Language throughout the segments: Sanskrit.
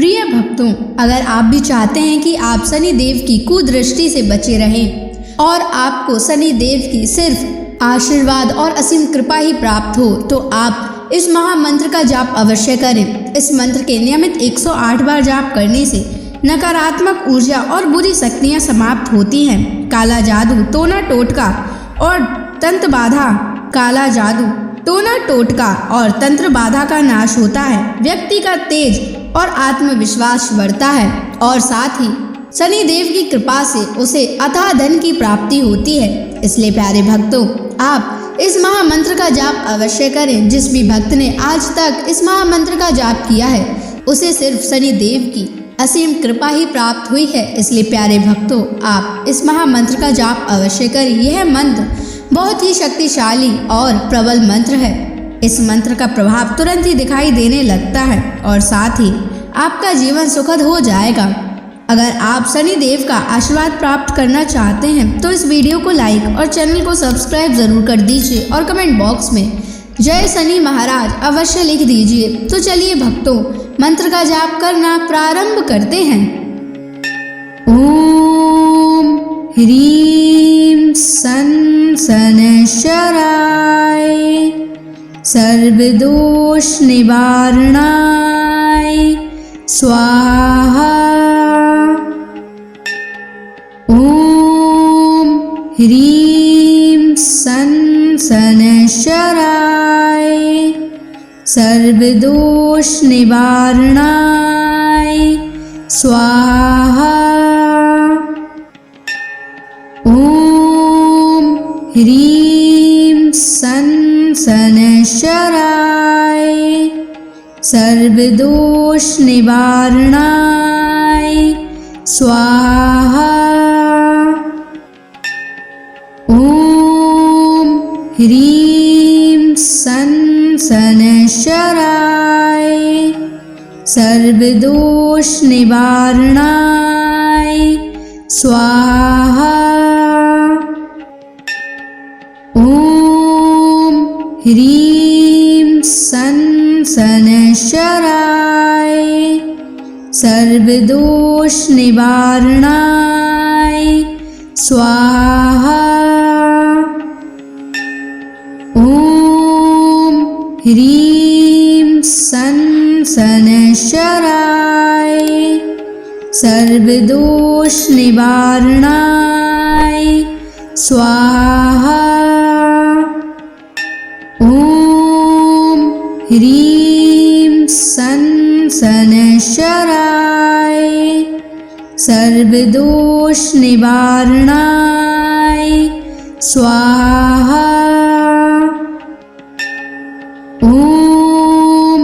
प्रिय भक्तों, अगर आप भी चाहते हैं कि आप शनि देव की कुदृष्टि से बचे रहें और आपको शनि देव की सिर्फ आशीर्वाद और असीम कृपा ही प्राप्त हो, तो आप इस महामंत्र का जाप अवश्य करें। इस मंत्र के नियमित 108 बार जाप करने से नकारात्मक ऊर्जा और बुरी शक्तियां समाप्त होती हैं। काला जादू, टोना टोटका और तंत्र बाधा, काला जादू, टोना टोटका और तंत्र बाधा का नाश होता है। व्यक्ति का तेज और आत्मविश्वास बढ़ता है और साथ ही शनि देव की कृपा से उसे अथाह धन की प्राप्ति होती है। इसलिए प्यारे भक्तों, आप इस महामंत्र का जाप अवश्य करें। जिस भी भक्त ने आज तक इस महामंत्र का जाप किया है, उसे सिर्फ शनि देव की असीम कृपा ही प्राप्त हुई है। इसलिए प्यारे भक्तों, आप इस महामंत्र का जाप अवश्य करें। यह मंत्र बहुत ही शक्तिशाली और प्रबल मंत्र है। इस मंत्र का प्रभाव तुरंत ही दिखाई देने लगता है और साथ ही आपका जीवन सुखद हो जाएगा। अगर आप शनि देव का आशीर्वाद प्राप्त करना चाहते हैं तो इस वीडियो को लाइक और चैनल को सब्सक्राइब जरूर कर दीजिए और कमेंट बॉक्स में जय शनि महाराज अवश्य लिख दीजिए। तो चलिए भक्तों, मंत्र का जाप करना प्रारंभ करते हैं। ओम ह्रीं सन शनैश्चराय सर्वदोष निवारणाय स्वाहा। ओम ह्रीं सन शनैश्चराय सर्वदोष निवारणाय स्वाहा। ओम ह्रीं सन शनैश्चराय सर्वदोष निवारणाय स्वाहा। ओम ह्रीं सन शनैश्चराय सर्वदोष निवारणाय स्वाहा। ओम ह्रीं सन शनैश्चराय सर्वदोष निवारणाय स्वाहा। ओम ह्रीं सन शनैश्चराय सर्वदोष निवारणाय स्वाहा। ओम ह्रीं सन शनैश्चराय सर्वदोष निवारणाय स्वाहा। ओम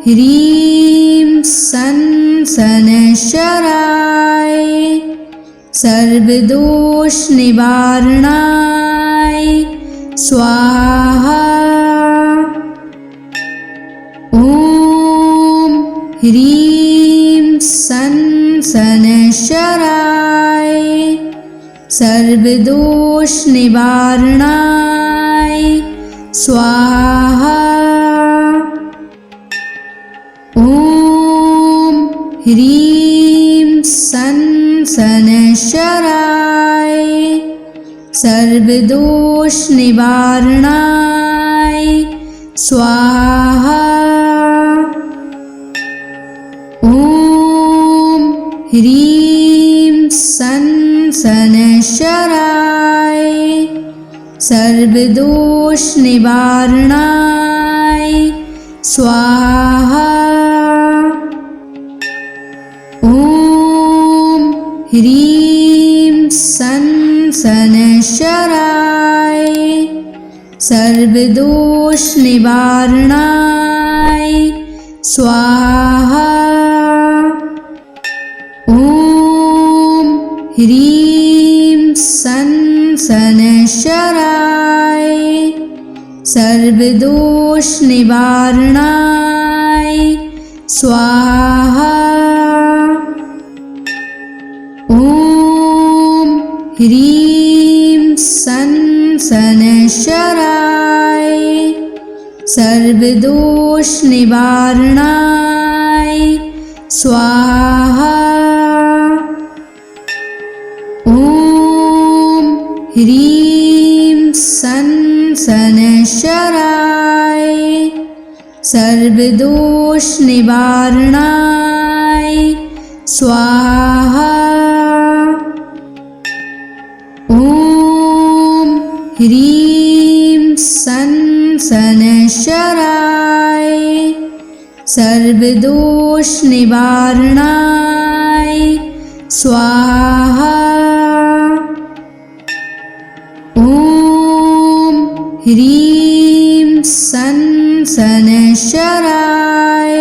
ह्रीं सन शनैश्चराय सर्वदोष निवारणाय स्वाहा। ओम ह्रीं सन शनैश्चराय सर्वदोष निवारणाय स्वाहा। ओम ह्रीं सन शनैश्चराय सर्वदोष निवारणाय स्वाहा। ओम ह्रीं सन शनैश्चराय सर्वदोष निवारणाय स्वाहा। ओम ह्रीं सन शनैश्चराय सर्वदोष निवारणाय स्वाहा। ओम ह्रीं सन शनैश्चराय सर्वदोष निवारणाय स्वाहा। ओम ह्रीं सन शनैश्चराय सर्वदोष निवारणाय स्वाहा। ॐ ह्रीं सन् शनैश्चराय सर्वदोषनिवारणाय स्वाहा। ॐ ह्रीं सन् शनैश्चराय सर्वदोषनिवारणाय स्वाहा। ॐ ह्रीं सन् शनैश्चराय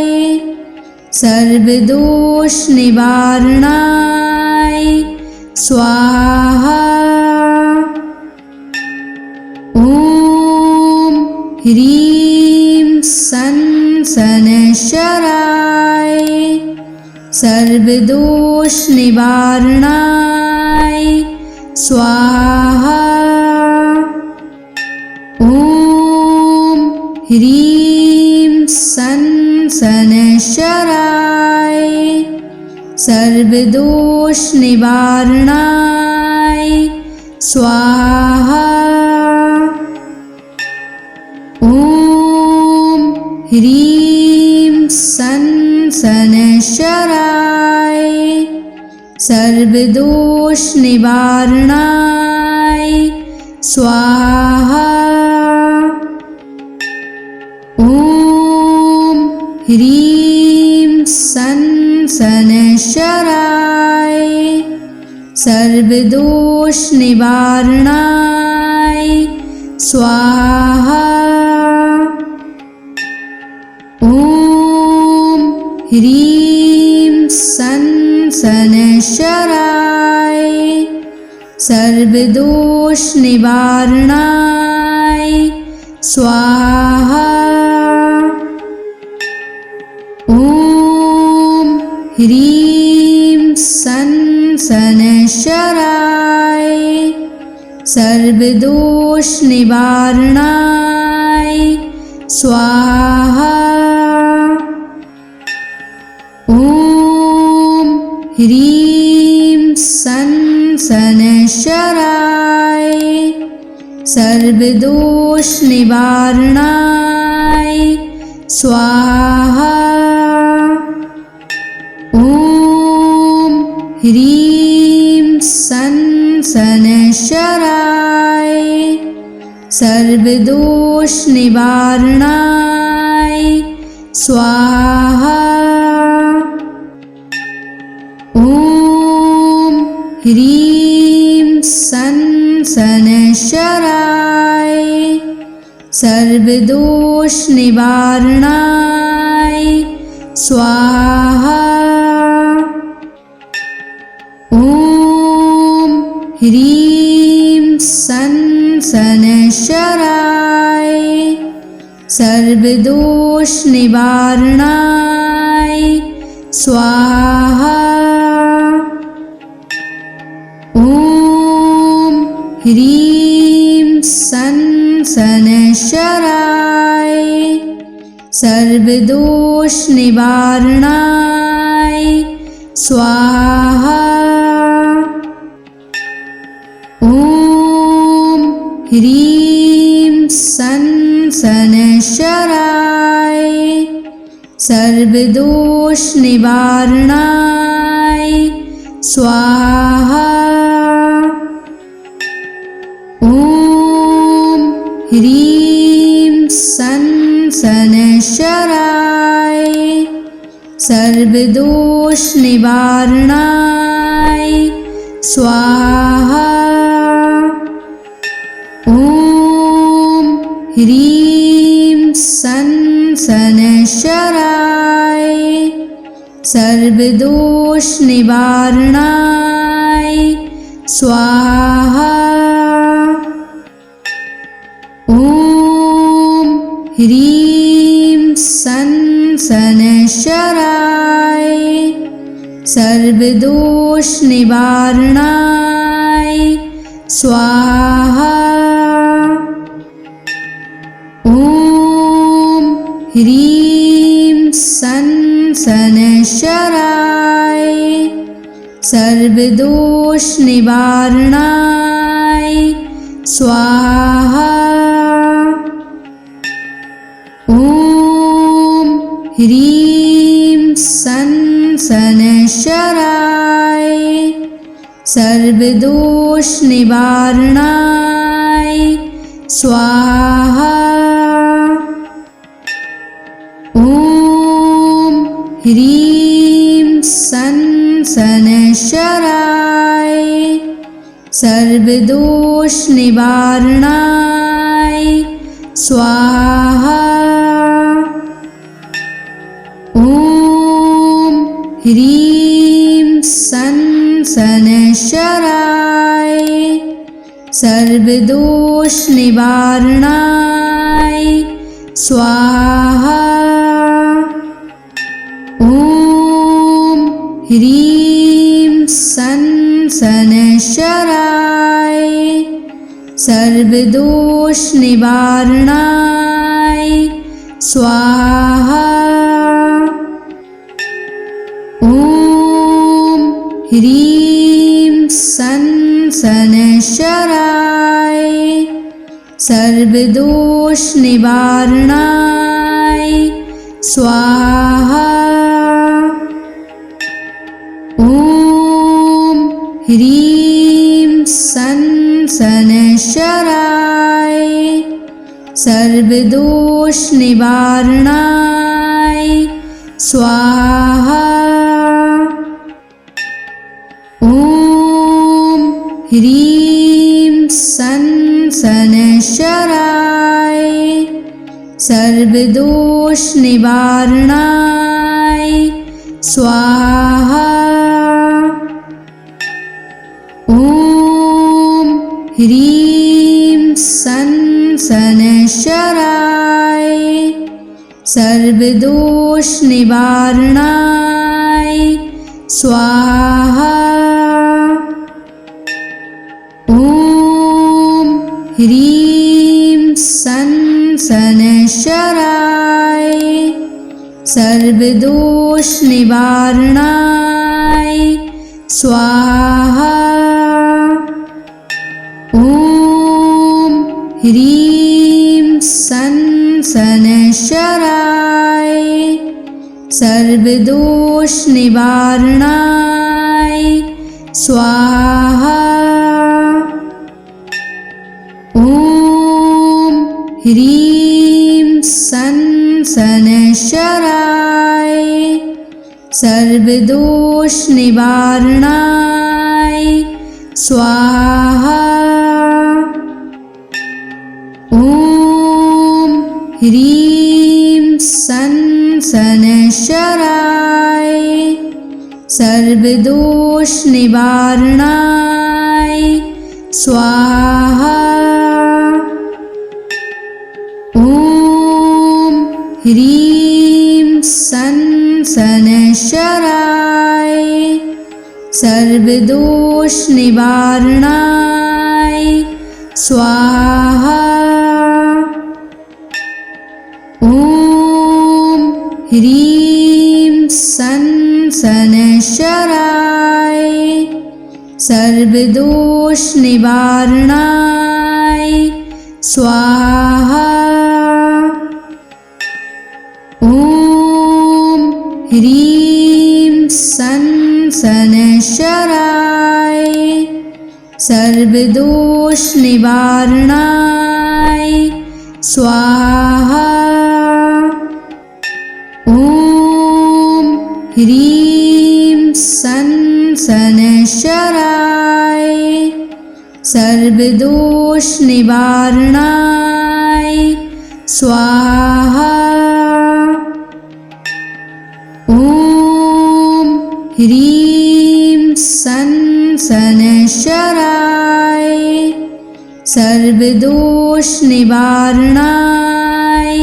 सर्वदोषनिवारणाय स्वाहा। ॐ ह्रीं सन् शनैश्चराय सर्वदोषनिवारणाय स्वाहा। ॐ ह्रीं सन् शनैश्चराय सर्वदोषनिवारणाय स्वाहा। ॐ ह्रीं सन् शनैश्चराय सर्वदोषनिवारणाय स्वाहा। ॐ ह्रीं सन् शनैश्चराय सर्वदोषनिवारणाय स्वाहा। ॐ ह्रीं सन् शनैश्चराय सर्वदोषनिवारणाय स्वाहा। ॐ ह्रीं सन् शनैश्चराय सर्वदोषनिवारणाय स्वाहा। ॐ ह्रीं सन् शनैश्चराय सर्वदोषनिवारणाय स्वाहा। ॐ ह्रीं सन् शनैश्चराय सर्वदोषनिवारणाय स्वाहा। ॐ ह्रीं सन् शनैश्चराय सर्वदोषनिवारणाय स्वाहा। ॐ ह्रीं सन् शनैश्चराय सर्वदोषनिवारणाय स्वाहा। ॐ ह्रीं सन् शनैश्चराय सर्वदोषनिवारणाय स्वाहा। ॐ ह्रीं सन् शनैश्चराय सर्वदोषनिवारणाय स्वाहा। ॐ ह्रीं सन् शनैश्चराय सर्वदोषनिवारणाय स्वाहा। ॐ ह्रीं सन् शनैश्चराय सर्वदोषनिवारणाय स्वाहा। ॐ ह्रीं सन् शनैश्चराय सर्वदोषनिवारणाय स्वाहा। ॐ ह्रीं सन् सनशराय सर्वदोष निवारणाय स्वाहा। ॐ ह्रीं सनशराय सर्वदोष निवारणाय स्वाहा। ॐ ह्रीं सनशराय सर्वदोष निवारणाय स्वाहा। ॐ ह्रीं सनशराय सर्वदोष निवारणाय स्वाहा। ॐ ह्रीं सनशराय सर्वदोष निवारणाय स्वाहा। ॐ ह्रीं सनशराय सर्वदोष निवारणाय स्वाहा। ॐ ह्रीं सनशराय सर्वदोष निवारणाय स्वाहा। ॐ ह्रीं सनशराय सर्वदोष निवारणाय स्वाहा। ॐ ह्रीं सनशराय सर्वदोष निवारणाय स्वाहा। ॐ ह्रीं सनशराय सर्वदोष निवारणाय स्वाहा। ॐ ह्रीं सनशराय सर्वदोष निवारणाय स्वाहा। ॐ ह्रीं सनशराय सर्वदोष निवारणाय स्वाहा। ॐ ह्रीं सनशराय सर्वदोष निवारणाय स्वाहा। ॐ ह्रीं सनशराय सर्वदोष निवारणाय स्वाहा। ॐ ह्रीं सनशराय सर्वदोष निवारणाय स्वाहा। ॐ ह्रीं सनशराय सर्वदोष निवारणाय स्वाहा। ॐ ह्रीं सनशराय सर्वदोष निवारणाय स्वाहा। ॐ ह्रीं सनशराय सर्वदोष निवारणाय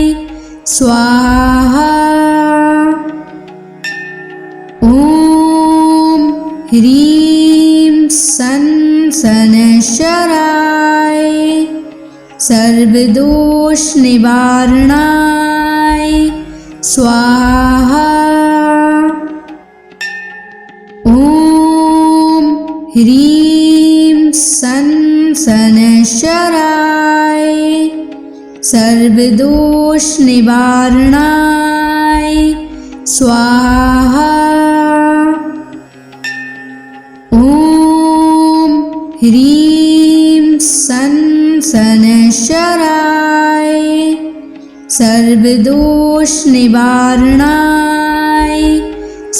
स्वाहा। ॐ ह्रीं सनशराय सर्वदोष निवारणाय स्वाहा। ह्रीं सन शनैश्चराय सर्वदोष निवारणाय स्वाहा। ॐ ह्रीं सन शनैश्चराय सर्वदोष निवारणाय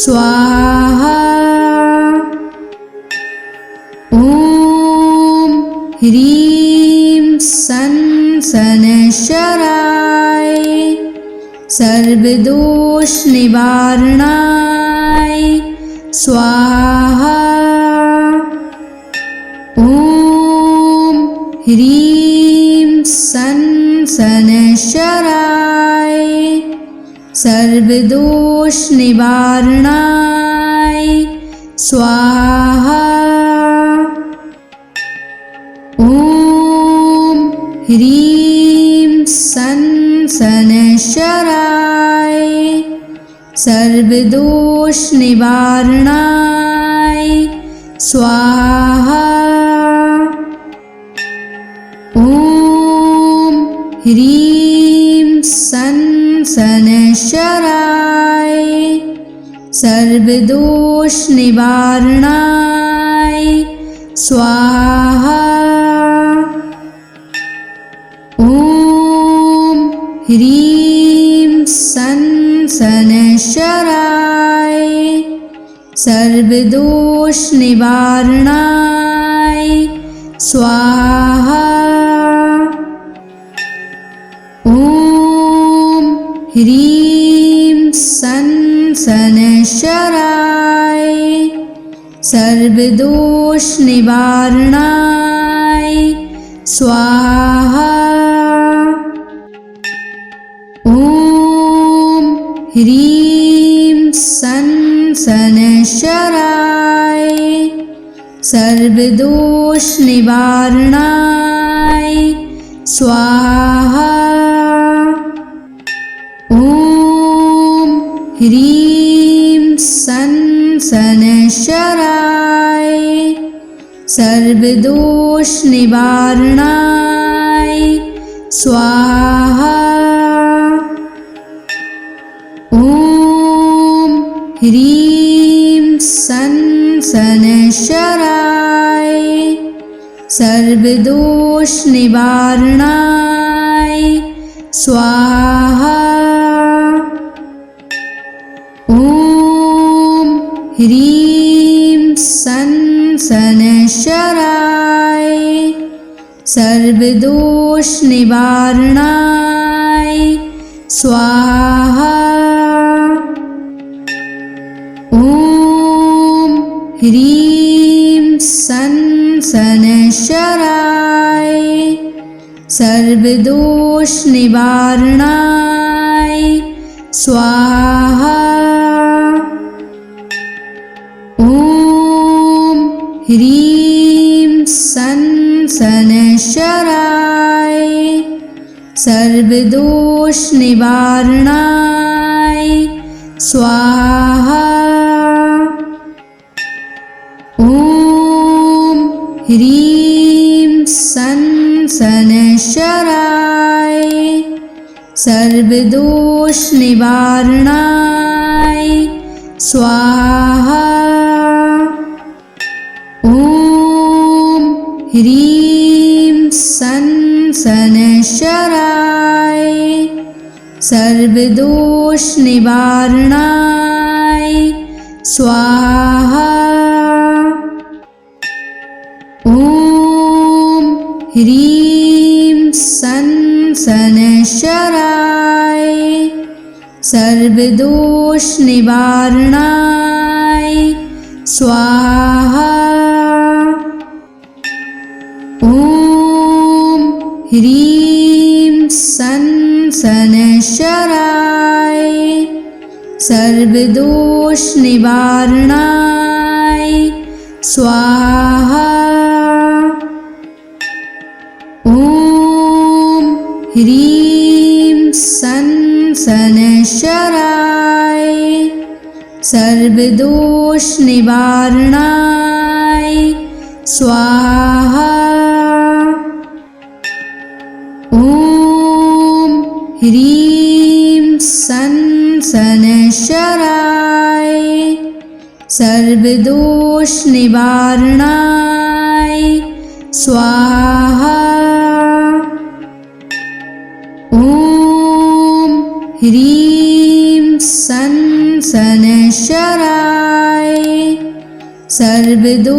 स्वाहा। ॐ ह्रीं सन शनैश्चराय सर्वदोष निवारणाय स्वाहा। ॐ ह्रीं सन शनैश्चराय सर्वदोष निवारणाय स्वाहा। ॐ ह्रीं सन शनैश्चराय सर्वदोष निवारणाय स्वाहा। ॐ ह्रीं सन शनैश्चराय सर्वदोष निवारणाय स्वाहा। ॐ ह्रीं सन शनैश्चराय सर्वदोष निवारणाय स्वाहा। ॐ ह्रीं सन शनैश्चराय सर्वदोष निवारणाय स्वाहा। ॐ ह्रीं सन शनैश्चराय सर्वदोष निवारणाय स्वाहा। ॐ ह्रीं सन शनैश्चराय सर्वदोष निवारणाय स्वाहा। ॐ ह्रीं सन शनैश्चराय सर्वदोष निवारणाय स्वाहा। ॐ ह्रीं सन शनैश्चराय सर्वदोष निवारणाय स्वाहा। ॐ ह्रीं सन शनैश्चराय सर्वदोष निवारणाय स्वाहा। ॐ ह्रीं सन शनैश्चराय सर्वदोष निवारणाय स्वाहा। ॐ ह्रीं सन शनैश्चराय सर्वदोष निवारणाय स्वाहा। ॐ ह्रीं सन शनैश्चराय सर्वदोष निवारणाय स्वाहा। ॐ ह्रीं सन शनैश्चराय सर्वदोष निवारणाय स्वाहा। ॐ ह्रीं सन शनैश्चराय सर्वदोष निवारणाय स्वाहा। ॐ ह्रीं सन शनैश्चराय सर्वदोष निवारणाय स्वाहा। ॐ ह्रीं सन् शनैश्चराय सर्वदोषनिवारणाय स्वाहा। ॐ ह्रीं सन् शनैश्चराय सर्वदोषनिवारणाय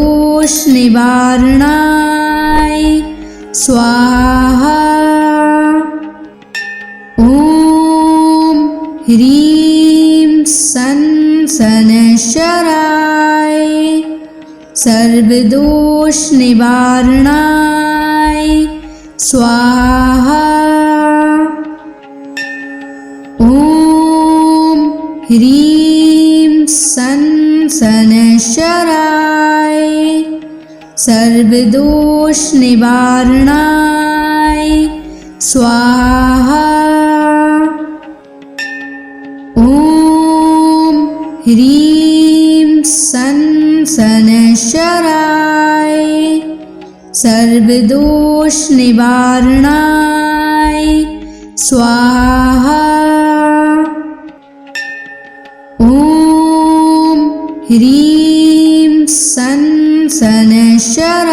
स्वाहा। ॐ ह्रीं सन् शनैश्चराय सर्वदोषनिवारणाय स्वाहा। ॐ ह्रीं सन् शनैश्चराय सर्वदोषनिवारणाय स्वाहा। ॐ ह्रीं सन् शनैश्चराय सर्वदोषनिवारणाय स्वाहा। ॐ ह्रीं सन् शनैश्चराय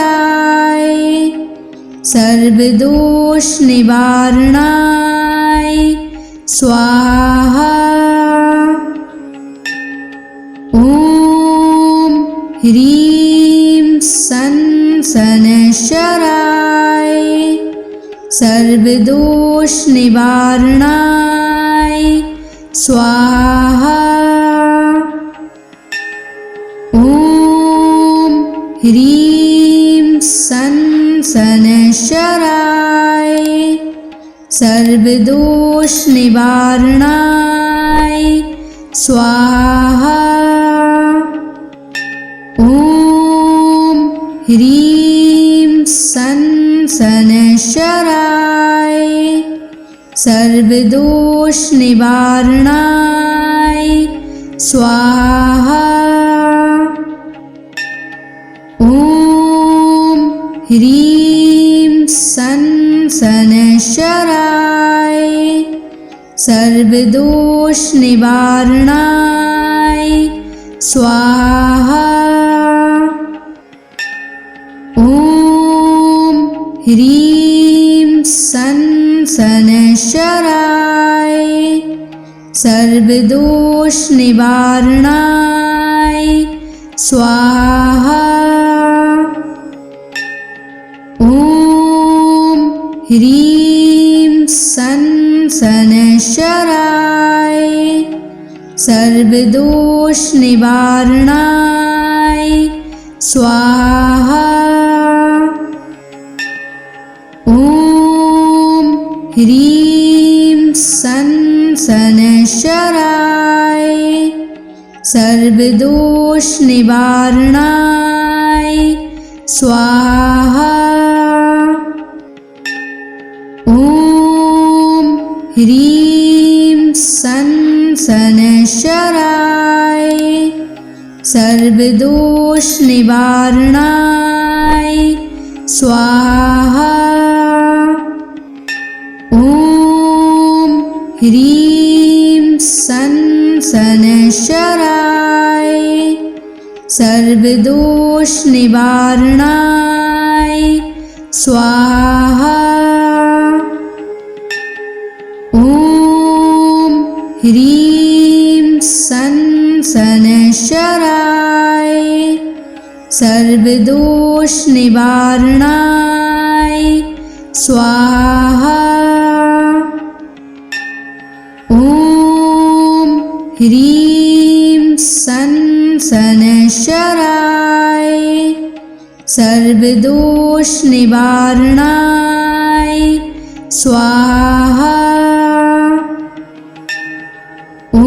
सर्वदोषनिवारणाय स्वाहा। ॐ ह्रीं सन् शनैश्चराय सर्वदोषनिवारणाय स्वाहा। ॐ ह्रीं सन् शनैश्चराय सर्वदोषनिवारणाय स्वाहा। ॐ ह्रीं सन् शनैश्चराय सर्वदोषनिवारणाय स्वाहा। ॐ ह्रीं सन् शनैश्चराय सर्वदोषनिवारणाय स्वाहा। ॐ ह्रीं सन् शनैश्चराय सर्वदोषनिवारणाय स्वाहा। ॐ ह्रीं सन् शनैश्चराय सर्वदोषनिवारणाय स्वाहा। ॐ ह्रीं सन् शनैश्चराय सर्वदोषनिवारणाय स्वाहा। ॐ ह्रीं सन् शनैश्चराय सर्वदोषनिवारणाय स्वाहा। ॐ ह्रीं सन् शनैश्चराय सर्वदोषनिवारणाय स्वाहा। ॐ ह्रीं सन् शनैश्चराय सर्वदोषनिवारणाय स्वाहा। ॐ ह्रीं सन् शनैश्चराय सर्वदोषनिवारणाय स्वाहा। ॐ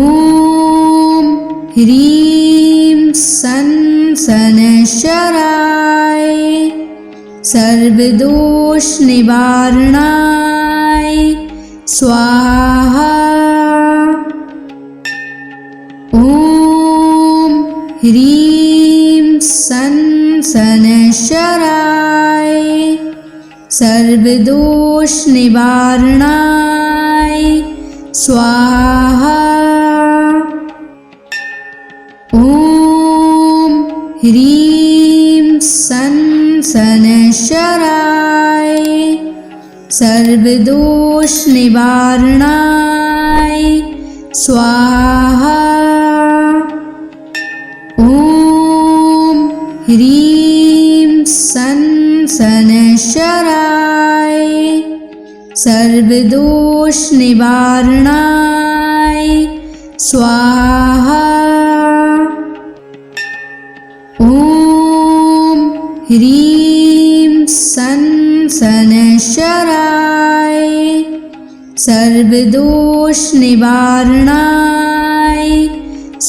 ह्रीं सन् शनैश्चराय सर्वदोषनिवारणाय स्वाहा। ॐ ह्रीं सन् शनैश्चराय सर्वदोष निवारणाय स्वाहा। ॐ ह्रीं सं शनैश्चराय सर्वदोष निवारणाय स्वाहा। ॐ ह्रीं सं शनैश्चराय सर्वदोष निवारणाय स्वाहा। ॐ ह्रीं सं शनैश्चराय सर्वदोष निवारणाय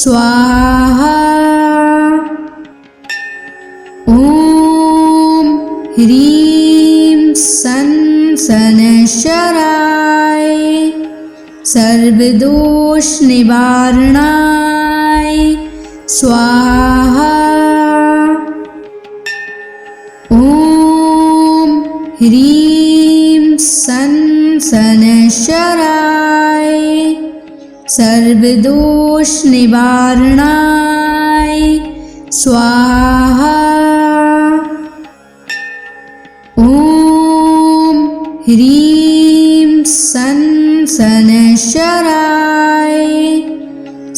स्वाहा। ॐ ह्रीं सं शनैश्चराय सर्वदोष निवारणाय स्वाहा। ॐ ह्रीं सं शनैश्चराय सर्वदोष निवारणाय स्वाहा। ॐ ह्रीं सं शनैश्चराय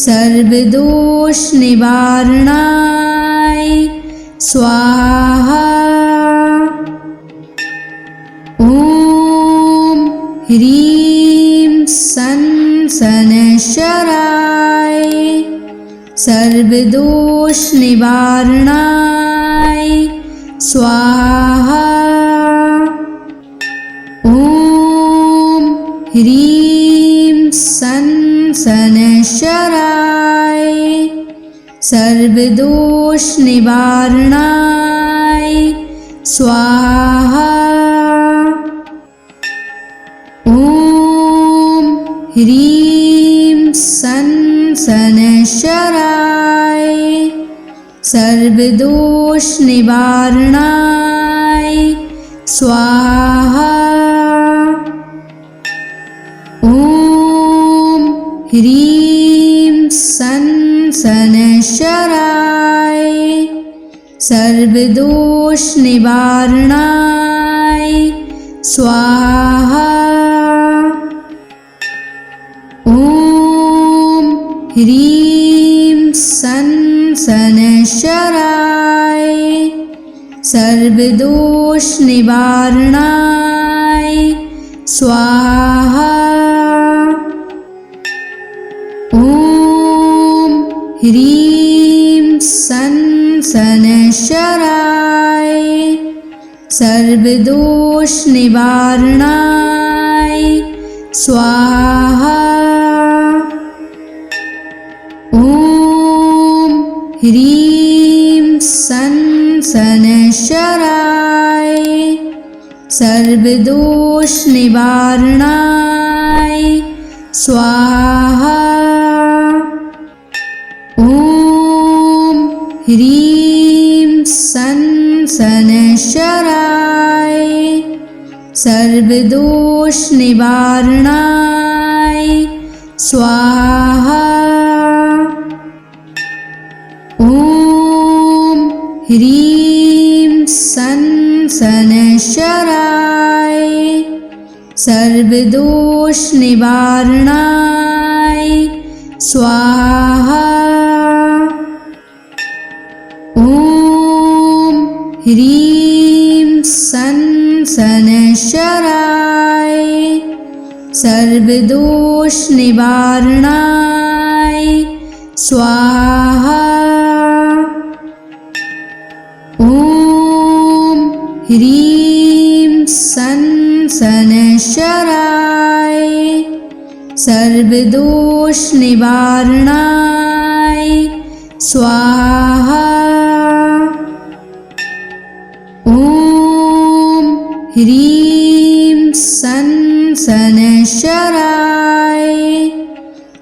सर्वदोष निवारणाय स्वाहा। ॐ ह्रीं सं शनैश्चराय सर्वदोष निवारणाय स्वाहा। ॐ ह्रीं सं शनैश्चराय सर्वदोष निवारणाय स्वाहा। ॐ ह्रीं सं शनैश्चराय सर्वदोष निवारणाय स्वाहा। ॐ ह्रीं सं शनैश्चराय सर्वदोष निवारणाय स्वाहा। ॐ ह्रीं सं शनैश्चराय सर्वदोष निवारणाय स्वाहा। ॐ ह्रीं सं शनैश्चराय सर्वदोष निवारणाय स्वाहा। ॐ ह्रीं सं शनैश्चराय सर्वदोष निवारणाय स्वाहा। ॐ ह्रीं सं शनैश्चराय सर्वदोष निवारणाय स्वाहा। ॐ ह्रीं सं शनैश्चराय सर्वदोष निवारणाय स्वाहा। ॐ ह्रीं सं शनैश्चराय सर्वदोष निवारणाय स्वाहा। ॐ ह्रीं सं शनैश्चराय सर्वदोष निवारणाय स्वाहा। ॐ ह्रीं सं शनैश्चराय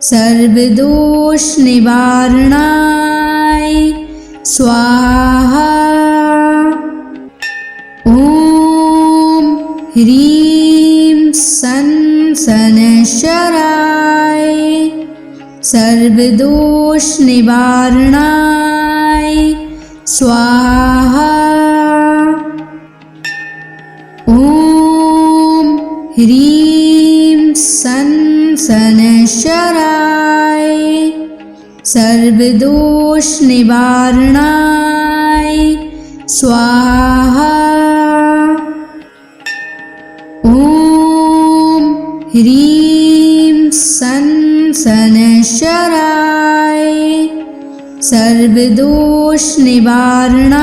सर्वदोष निवारणाय स्वाहा। ॐ ह्रीं सन शनैश्चराय सर्वदोष निवारणाय स्वाहा। ॐ ह्रीं सन शनैश्चराय सर्वदोष निवारणाय स्वाहा। ॐ ह्रीं सन शनैश्चराय सर्वदोष निवारणाय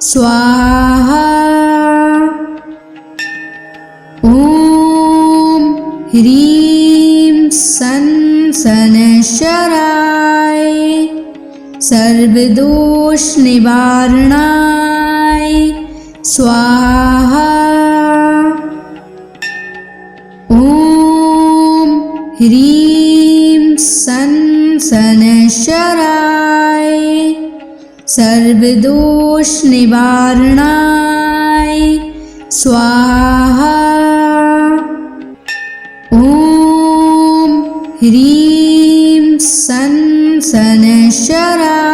स्वाहा। ॐ ह्रीं सन शनैश्चराय सर्वदोष निवारणाय स्वाहा। ॐ ह्रीं सन शनैश्चराय सर्वदोष निवारणाय स्वाहा। ॐ ह्रीं सन शनैश्चराय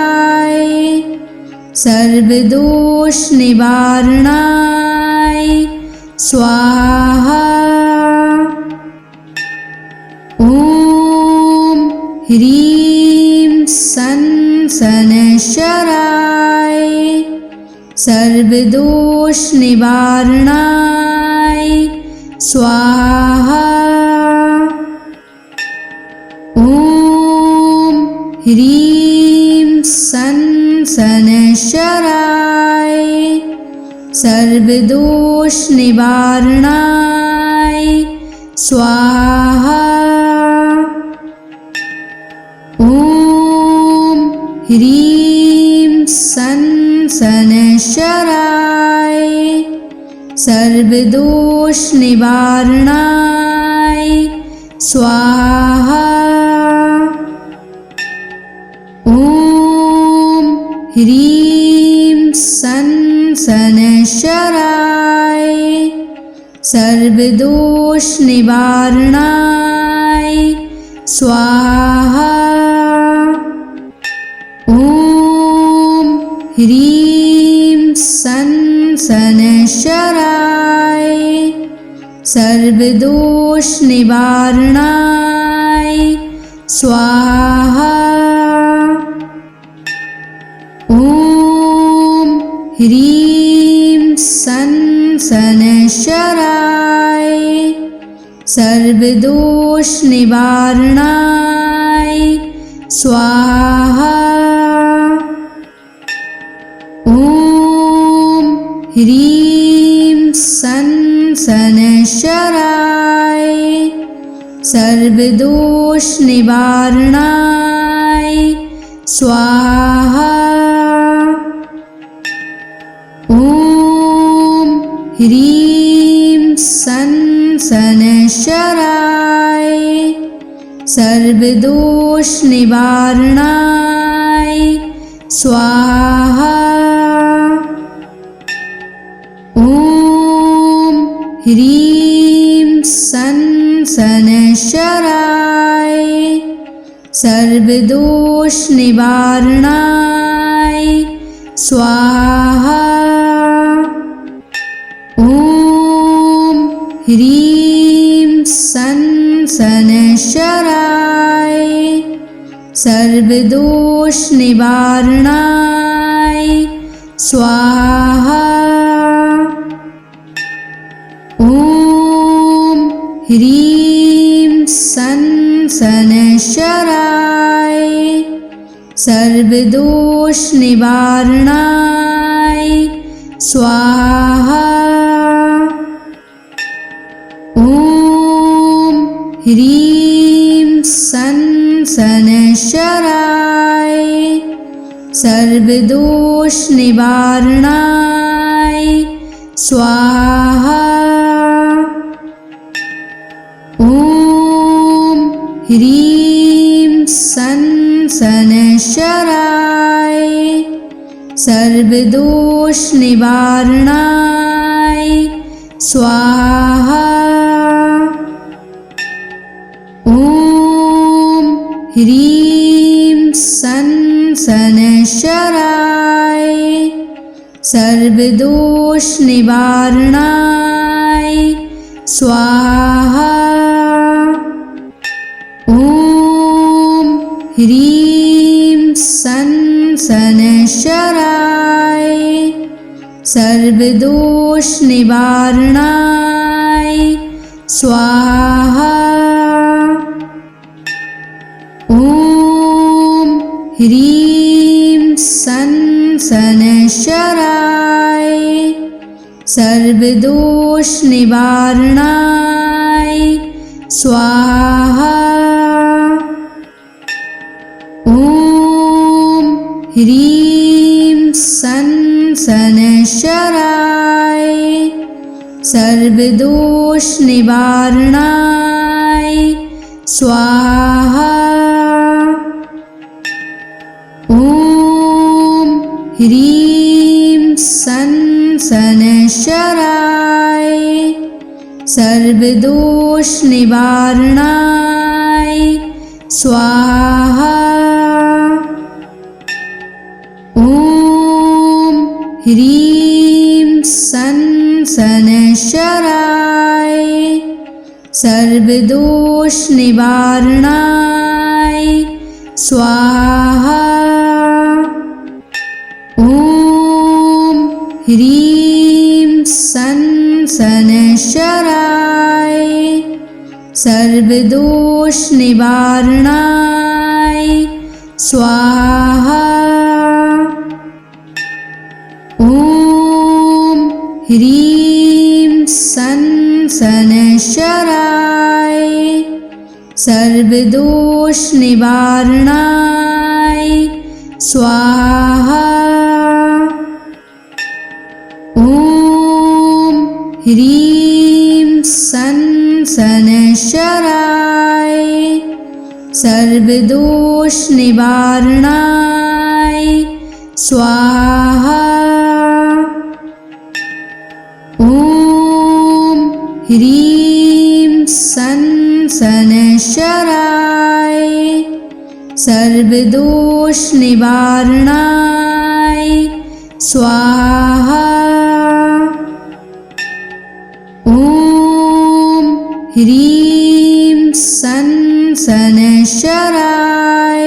सर्वदोष निवारणाय स्वाहा। ॐ ह्रीं सन शनैश्चराय सर्वदोष निवारणाय स्वाहा। ॐ ह्रीं सन शनैश्चराय सर्वदोष निवारणाय स्वाहा। ॐ ह्रीं सन शनैश्चराय सर्वदोष निवारणाय स्वाहा। ॐ ह्रीं सन शनैश्चराय सर्वदोष निवारणाय स्वाहा। ॐ ह्रीं सन शनैश्चराय सर्वदोष निवारणाय स्वाहा। ॐ ह्रीं सन शनैश्चराय सर्वदोष निवारणाय स्वाहा। ॐ ह्रीं सन शनैश्चराय सर्वदोष निवारणाय स्वाहा। ॐ ह्रीं सन शनैश्चराय सर्वदोष निवारणाय स्वाहा। ॐ ह्रीं सन शनैश्चराय सर्वदोष निवारणाय स्वाहा। ॐ ह्रीं सन शनैश्चराय सर्वदोष निवारणाय स्वाहा। ॐ ह्रीं सन शनैश्चराय सर्वदोष निवारणाय स्वाहा। ॐ ह्रीं सन शनैश्चराय सर्वदोष निवारणाय स्वाहा। ॐ ह्रीं सन शनैश्चराय सर्वदोष निवारणाय स्वाहा। ॐ ह्रीं सन् शनैश्चराय सर्वदोष निवारणाय स्वाहा। ॐ ह्रीं सन् शनैश्चराय सर्वदोष निवारणाय स्वाहा। ॐ ह्रीं सन् शनैश्चराय सर्वदोष निवारणाय स्वाहा। ॐ ह्रीं सन् शनैश्चराय सर्वदोष निवारणाय स्वाहा। ॐ ह्रीं सन् शनैश्चराय सर्वदोष निवारणाय स्वाहा। ॐ ह्रीं सन् शनैश्चराय सर्वदोष निवारणाय स्वाहा। ॐ ह्रीं सन् शनैश्चराय सर्वदोष निवारणाय स्वाहा। ॐ ह्रीं सन् शनैश्चराय सर्वदोष निवारणाय स्वाहा। ॐ ह्रीं सन् शनैश्चराय सर्वदोष निवारणाय स्वाहा। ॐ ह्रीं सन् शनैश्चराय सर्वदोष निवारणाय स्वाहा। ॐ ह्रीं सन् शनैश्चराय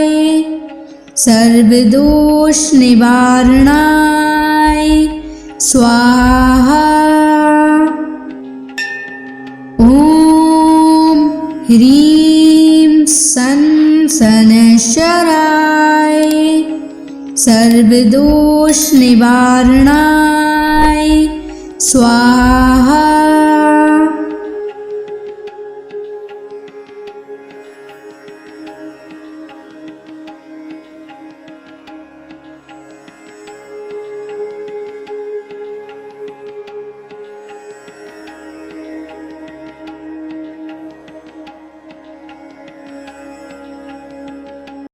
सर्वदोष निवारणाय स्वाहा। ॐ ह्रीं सन् शनैश्चराय सर्वदोष निवारणाय स्वाहा।